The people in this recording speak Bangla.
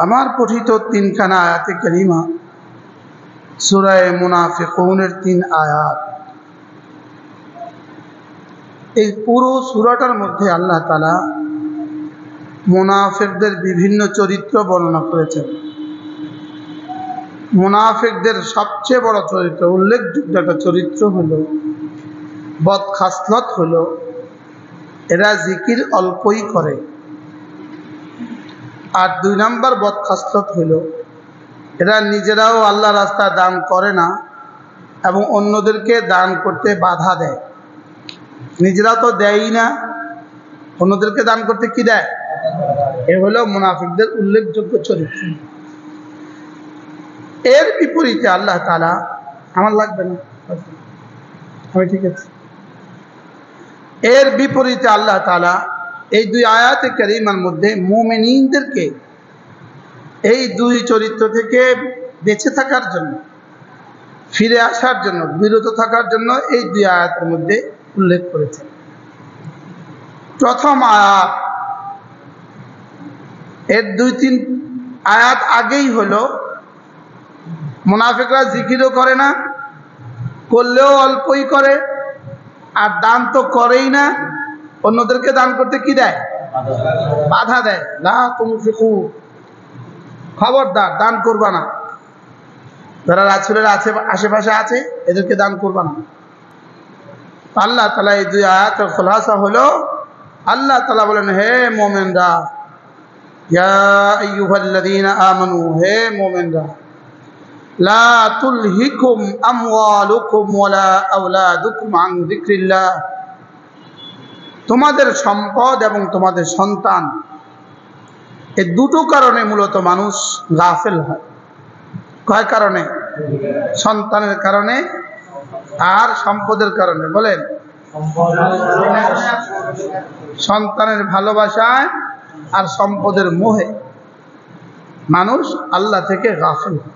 আমার পঠিত তিনখানা আয়াতে কারিমা সূরা মুনাফিকুনের 3 আয়াত। এই পুরো সূরাটার মধ্যে আল্লাহ তাআলা মুনাফিকদের বিভিন্ন চরিত্র বর্ণনা করেছেন। মুনাফিকদের সবচেয়ে বড় চরিত্র, উল্লেখযোগ্য একটা চরিত্র হলো বদখাসলত, হলো এরা জিকির অল্পই করে। আর 2 নম্বর বদখাসলত হলো এরা নিজেরাও আল্লাহ রাস্তায় দান করে না এবং অন্যদেরকে দান করতে বাধা দেয়। নিজেরা তো দেয়ই না, অন্যদেরকে দান করতে কি দেয়? এ হলো মুনাফিকদের উল্লেখযোগ্য চরিত্র। এর বিপরীতে আল্লাহ তাআলা, আমার লাগবে না, আমি ঠিক আছে। এর বিপরীতে আল্লাহ তাআলা এই 2 আয়াতে কারিমার মধ্যে মুমিনদেরকে এই 2 চরিত্র থেকে বেঁচে থাকার জন্য, ফিরে আসার জন্য, বিরত থাকার জন্য এই 2 আয়াতের মধ্যে উল্লেখ করেছেন। প্রথম আয়াত, এর 2-3 আয়াত আগেই হলো মুনাফিকরা জিকিরও করে না, করলেও অল্পই করে, আর দান তো করেই না, অন্যদেরকে দান করতে কি দেয়? বাধা দেয়। লা তুনফিকু, খবরদার দান করবা না। যারা রাসূলের আশেপাশে আছে এদেরকে দান করবা না। আল্লাহ তাআলা এই 2 আয়াতের খুলাসা হলো, আল্লাহ তাআলা বলেন, হে মুমিনরা, ইয়া আইয়ুহাল্লাযীনা আমানু, হে মুমিনরা, লা তুলহিকুম আমওয়ালুকুম ওয়ালা আওলাদুকুম আন যিকরিল্লাহ, তোমাদের সম্পদ এবং তোমাদের সন্তান, এই 2টো কারণে মূলত মানুষ গাফেল হয়। কয় কারণে? সন্তানের কারণে আর সম্পদের কারণে। বলেন, সন্তানের ভালোবাসায় আর সম্পদের মোহে মানুষ আল্লাহ থেকে গাফেল হয়।